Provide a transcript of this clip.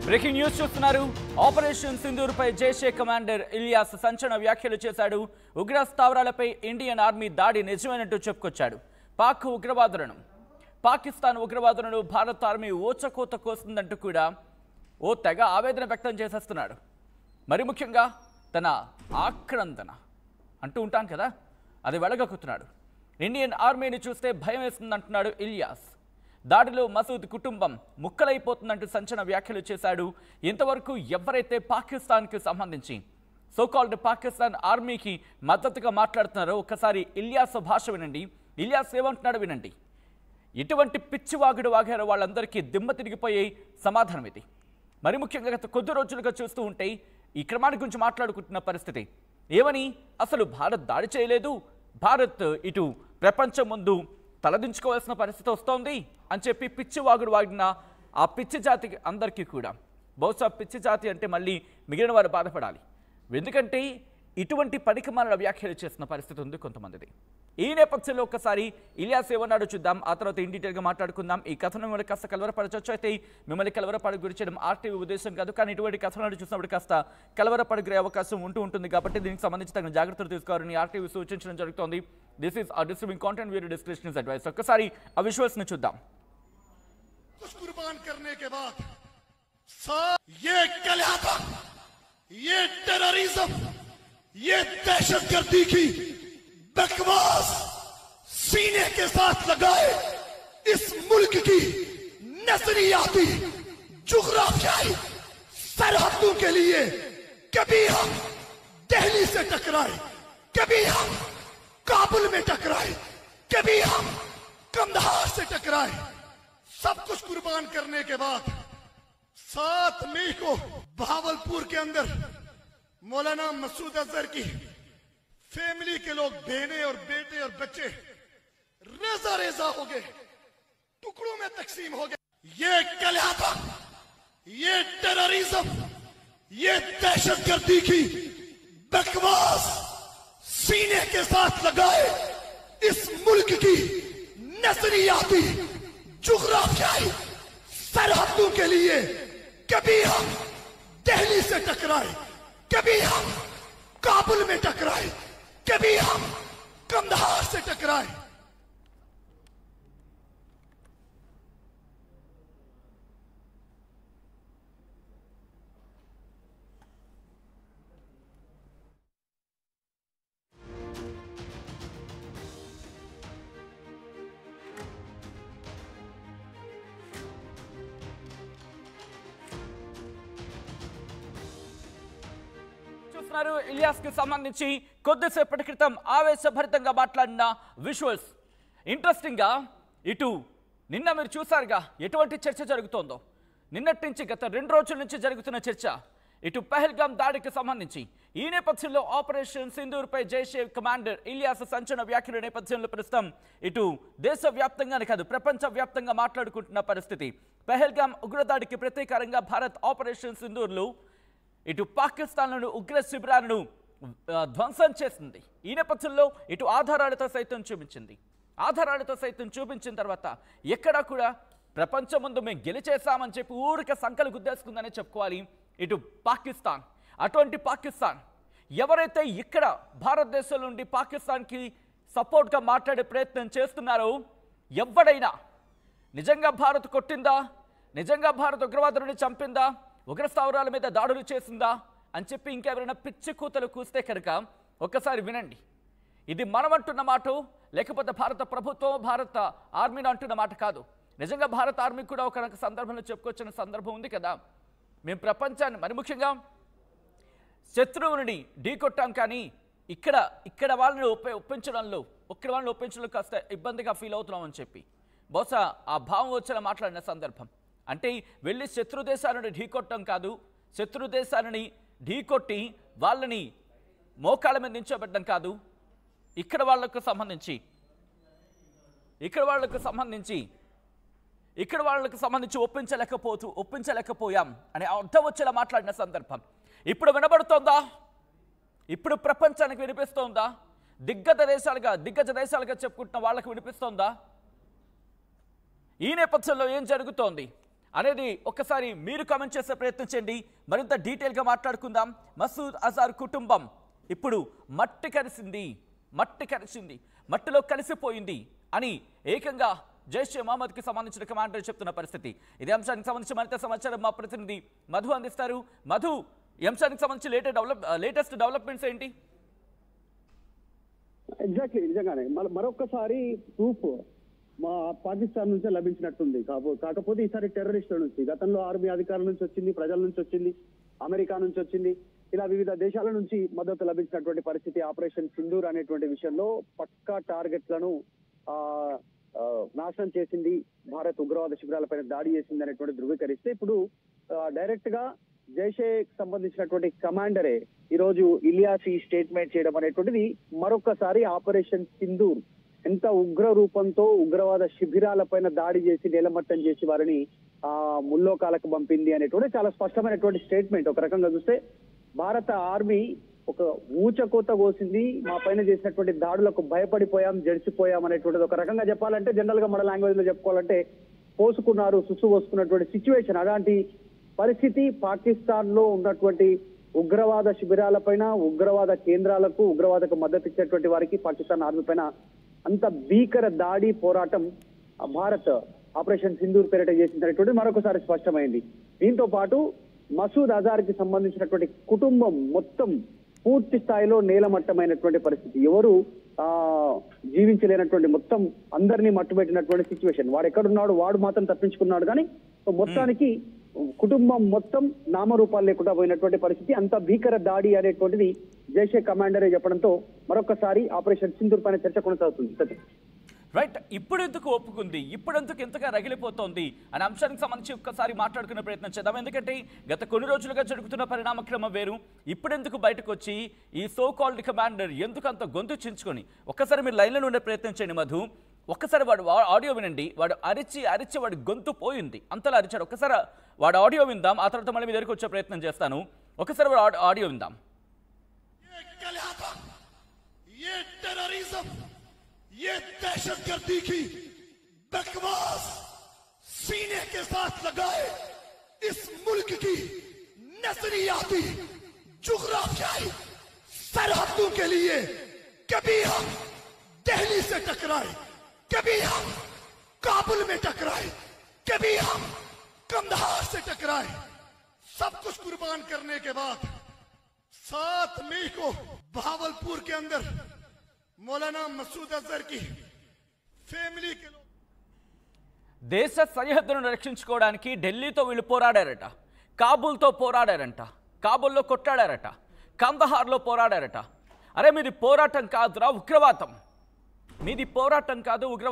Breaking news చూస్తున్నారు. Operation సింధూర్పై Jaish-e commander Ilyas సంచలన వ్యాఖ్యలు చేశాడు. ఉగ్ర స్థావరాలపై ఇండియన్ ఆర్మీ దాడి నిజమైనట్టు చెప్పుకొచ్చాడు. పాకిస్తాన్ ఉగ్రవాదులను భారత ఆర్మీ ఓచకోత కోస్తుందంటూ కూడా ఓ తెగ ఆవేదన వ్యక్తం చేసేస్తున్నాడు. మరి ముఖ్యంగా తన ఆక్రందన అంటూ ఉంటాం కదా, అది వెలగక్కుతున్నాడు. ఇండియన్ ఆర్మీని చూస్తే భయం వేస్తుందంటున్నాడు ఇలియాస్. దాడిలో మసూద్ కుటుంబం ముక్కలైపోతుందంటూ సంచలన వ్యాఖ్యలు చేశాడు. ఇంతవరకు ఎవరైతే పాకిస్తాన్కి సంబంధించి సోకాల్డ్ పాకిస్తాన్ ఆర్మీకి మద్దతుగా మాట్లాడుతున్నారో ఒక్కసారి ఇలియాస్ భాష వినండి. ఇలియాస్ ఏమంటున్నాడు వినండి. ఇటువంటి పిచ్చివాగుడు వాగారో వాళ్ళందరికీ దిమ్మ తిరిగిపోయే సమాధానం ఇది. మరి ముఖ్యంగా గత కొద్ది రోజులుగా చూస్తూ ఉంటే ఈ క్రమాన్ని గురించి మాట్లాడుకుంటున్న పరిస్థితి ఏమని, అసలు భారత్ దాడి చేయలేదు, భారత్ ఇటు ప్రపంచం ముందు తలదించుకోవాల్సిన పరిస్థితి వస్తోంది అని చెప్పి పిచ్చివాగుడు వాగిన ఆ పిచ్చి జాతికి అందరికీ కూడా బహుశా పిచ్చి జాతి అంటే మళ్ళీ మిగిలిన వారు బాధపడాలి. ఎందుకంటే ఇటువంటి పనికిమాలిన వ్యాఖ్యలు చేసిన పరిస్థితి ఉంది కొంతమందిది. ఈ నేపథ్యంలో ఒక్కసారి ఇలియాస్ ఏమన్నాడో చూద్దాం. ఆ తర్వాత ఇన్ డీటెయిల్గా మాట్లాడుకుందాం. ఈ కథను మిమ్మల్ని కాస్త కలవరపరచొచ్చు. అయితే మిమ్మల్ని కలవరపడి గురి చేయడం ఆర్టీవీ ఉద్దేశం కాదు, కానీ ఇటువంటి కథనాలు చూసినప్పుడు కాస్త కలవరపడిగే అవకాశం ఉంటుంది కాబట్టి దీనికి సంబంధించి తగిన జాగ్రత్తలు తీసుకోవాలని ఆర్టీవీ సూచించడం జరుగుతోంది. దిస్ ఈస్ ఆ distributing content video description advice. ఒక్కసారి ఆ విజువల్స్ ని చూద్దాం. कुर्बान करने के बाद ये कलयाता, ये टेररिज्म, ये दहशतगर्दी की बकवास सीने के साथ लगाए इस मुल्क की नजरियाती जुग्राफियाई सरहदों के लिए कभी हम दिल्ली से टकराए, कभी हम काबुल में टकराए, कभी हम कंधार से टकराए, सब कुछ कुर्बान करने के बाद 7 मई को भावलपुर के अंदर मौलाना मसूद अजहर की फैमिली के लोग बहने और बेटे और बच्चे रेजा रेजा हो गए, टुकड़ों में तकसीम हो गए। ये कलयाता, ये टेररिज्म, ये दहशतगर्दी की बकवास सीने के साथ लगाए इस मुल्क की नजरियाती जुग्राफियाई सरहदों के लिए कभी हम दिल्ली से टकराए, कभी हम काबुल में टकराए, कभी हम कंधार से टकराए। ఇలియాస్ కి సంబంధించి కొద్దిసేపటి క్రితం ఆవేశభరితంగా మాట్లాడిన విజువల్స్. ఇంట్రెస్టింగ్ గా ఇటు నిన్న మీరు చూసారుగా ఎటువంటి చర్చ జరుగుతోందో. నిన్నటి నుంచి గత 2 రోజుల నుంచి జరుగుతున్న చర్చ ఇటు పహల్గామ్ దాడికి సంబంధించి. ఈ నేపథ్యంలో ఆపరేషన్ సింధూర్పై జైషే కమాండర్ ఇలియాస్ సంచలన వ్యాఖ్యల నేపథ్యంలో ప్రస్తుతం ఇటు దేశవ్యాప్తంగానే కాదు ప్రపంచవ్యాప్తంగా మాట్లాడుకుంటున్న పరిస్థితి. పహల్గామ్ ఉగ్రదాడికి ప్రతీకారంగా భారత్ ఆపరేషన్ సింధూర్లో ఇటు పాకిస్తాన్లను ఉగ్ర శిబిరాలను ధ్వంసం చేసింది. ఈ నేపథ్యంలో ఇటు ఆధారాలతో సైతం చూపించిన తర్వాత ఎక్కడా కూడా ప్రపంచం ముందు మేము గెలిచేసామని చెప్పి ఊరిక సంకలు గుద్దేసుకుందనే చెప్పుకోవాలి ఇటు పాకిస్తాన్. అటువంటి పాకిస్తాన్ ఎవరైతే ఇక్కడ భారతదేశం నుండి పాకిస్తాన్కి సపోర్ట్గా మాట్లాడే ప్రయత్నం చేస్తున్నారో, ఎవడైనా నిజంగా భారత్ కొట్టిందా, నిజంగా భారత్ ఉగ్రవాదులను చంపిందా, ఉగ్ర స్థావరాల మీద దాడులు చేసిందా అని చెప్పి ఇంకెవరైనా పిచ్చి కూతలు కూస్తే కనుక ఒక్కసారి వినండి. ఇది మనం అంటున్న మాట, లేకపోతే భారత ప్రభుత్వం భారత ఆర్మీని అంటున్న మాట కాదు. నిజంగా భారత ఆర్మీ కూడా ఒక సందర్భంలో చెప్పుకొచ్చిన సందర్భం ఉంది కదా. మేము ప్రపంచాన్ని మరి ముఖ్యంగా శత్రువుని ఢీకొట్టాం, కానీ ఇక్కడ వాళ్ళని ఒప్పించడంలో కాస్త ఇబ్బందిగా ఫీల్ అవుతున్నాం అని చెప్పి బహుశా ఆ భావం వచ్చేలా మాట్లాడిన సందర్భం. అంటే వెళ్ళి శత్రు దేశాలను ఢీకొట్టడం కాదు, శత్రు దేశాలని ఢీకొట్టి వాళ్ళని మోకాళ్ళ మీద నించోబెట్టడం కాదు. ఇక్కడ వాళ్లకు సంబంధించి ఒప్పించలేకపోయాం అనే అర్థం వచ్చేలా మాట్లాడిన సందర్భం. ఇప్పుడు వినబడుతోందా? ఇప్పుడు ప్రపంచానికి వినిపిస్తోందా? దిగ్గజ దేశాలుగా చెప్పుకుంటున్న వాళ్ళకి వినిపిస్తోందా? ఈ నేపథ్యంలో ఏం జరుగుతోంది? అనేది ఒక్కసారి మీరు కామెంట్ చేసే ప్రయత్నం చేయండి. మరింత డీటెయిల్గా మాట్లాడుకుందాం. మసూద్ అజార్ కుటుంబం ఇప్పుడు మట్టి కరిసింది, మట్టిలో కలిసిపోయింది అని ఏకంగా జైషే మహమ్మద్కి సంబంధించిన కమాండర్ చెప్తున్న పరిస్థితి. ఇదే అంశానికి సంబంధించి మరింత సమాచారం మా ప్రతినిధి మధు అందిస్తారు. మధు, ఈ అంశానికి సంబంధించి లేటెస్ట్ డెవలప్మెంట్స్ ఏంటి? ఎగ్జాక్ట్లీ, నిజంగానే మరొక్కసారి ప్రూఫ్ మా పాకిస్తాన్ నుంచే లభించినట్టుంది. కాకపోతే ఈసారి టెర్రరిస్టుల నుంచి, గతంలో ఆర్మీ అధికారుల నుంచి వచ్చింది, ప్రజల నుంచి వచ్చింది, అమెరికా నుంచి వచ్చింది, ఇలా వివిధ దేశాల నుంచి మద్దతు లభించినటువంటి పరిస్థితి. ఆపరేషన్ సింధూర్ అనేటువంటి విషయంలో పక్కా టార్గెట్లను నాశనం చేసింది భారత్, ఉగ్రవాద శిబిరాలపైన దాడి చేసింది అనేటువంటి ధృవీకరిస్తే ఇప్పుడు డైరెక్ట్ గా జైషేకి సంబంధించినటువంటి కమాండరే ఈ రోజు ఇలియాస్ ఈ స్టేట్మెంట్ చేయడం అనేటువంటిది మరొకసారి ఆపరేషన్ సింధూర్ ఎంత ఉగ్ర రూపంతో ఉగ్రవాద శిబిరాలపైన దాడి చేసి నేలమట్టం చేసి వారిని ముల్లోకాలకు పంపింది అనేటువంటి చాలా స్పష్టమైనటువంటి స్టేట్మెంట్. ఒక రకంగా చూస్తే భారత ఆర్మీ ఒక ఊచకోత కోసింది, మా పైన చేసినటువంటి దాడులకు భయపడిపోయాం, జడిసిపోయాం అనేటువంటిది. ఒక రకంగా చెప్పాలంటే, జనరల్ గా మన లాంగ్వేజ్ లో చెప్పుకోవాలంటే పోసుకున్నారు, సుసు పోసుకున్నటువంటి సిచ్యువేషన్. అలాంటి పరిస్థితి పాకిస్తాన్ లో ఉన్నటువంటి ఉగ్రవాద శిబిరాలపైన, ఉగ్రవాద కేంద్రాలకు, ఉగ్రవాదకు మద్దతు ఇచ్చేటువంటి వారికి పాకిస్తాన్ ఆర్మీ పైన అంత భీకర దాడి పోరాటం భారత్ ఆపరేషన్ సింధూర్ పేరిట చేసినటువంటి మరొకసారి స్పష్టమైంది. దీంతో పాటు మసూద్ అజార్ కి సంబంధించినటువంటి కుటుంబం మొత్తం పూర్తి స్థాయిలో నేలమట్టమైనటువంటి పరిస్థితి. ఎవరు జీవించలేనటువంటి, మొత్తం అందరినీ మట్టుబెట్టినటువంటి సిచ్యువేషన్. వాడు ఎక్కడున్నాడు, వాడు మాత్రం తప్పించుకున్నాడు, కానీ మొత్తానికి కుటుంబం మొత్తం నామరూపాలు లేకుండా పోయినటువంటి పరిస్థితి. అంత భీకర దాడి అనేటువంటిది జైషే కమాండరే చెప్పడంతో మరొకసారి ఆపరేషన్ సింధూర్ పైన చర్చ కొనసాగుతుంది. రైట్, ఇప్పుడు ఎందుకు ఒప్పుకుంది, ఇప్పుడు ఎందుకు ఇంతగా రగిలిపోతోంది అనే అంశానికి సంబంధించి ఒక్కసారి మాట్లాడుకునే ప్రయత్నం చేద్దాం. ఎందుకంటే గత కొన్ని రోజులుగా జరుగుతున్న పరిణామక్రమం వేరు. ఇప్పుడెందుకు బయటకు వచ్చి ఈ సో కాల్డ్ కమాండర్ ఎందుకు అంత గొంతు చించుకొని, ఒక్కసారి మీరు లైన్లో ఉండే ప్రయత్నం చేయండి మధు. ఒక్కసారి వాడు ఆడియో వినండి. వాడు అరిచి వాడి గొంతు పోయింది, అంతలా అరిచాడు. ఒక్కసారి వాడు ఆడియో విందాం, ఆ తర్వాత మళ్ళీ మీ దగ్గరికి వచ్చే ప్రయత్నం చేస్తాను. ఒకసారి వాడు ఆడియో విందాం. ये दहशतगर्दी की बकवास सीने के साथ लगाए इस मुल्क की नजरियाती जुग्राफियाई सरहदों के लिए कभी हम दिल्ली से टकराए, कभी हम काबुल में टकराए, कभी हम कंधार से टकराए, सब कुछ कुर्बान करने के बाद 7 मई को भावलपुर के अंदर मौलाना मसूद अजहर की ఫ్యామిలీ के लोग దేశ సరిహద్దులను రక్షించుకోవడానికి ఢిల్లీతో వీళ్ళు పోరాడారట, కాబూల్తో పోరాడారంట, కాబూల్లో కొట్టాడారట, కందహార్లో పోరాడారట. అరే మీది పోరాటం కాదురా ఉగ్రవాదం, మీది పోరాటం కాదు ఉగ్రవాదం.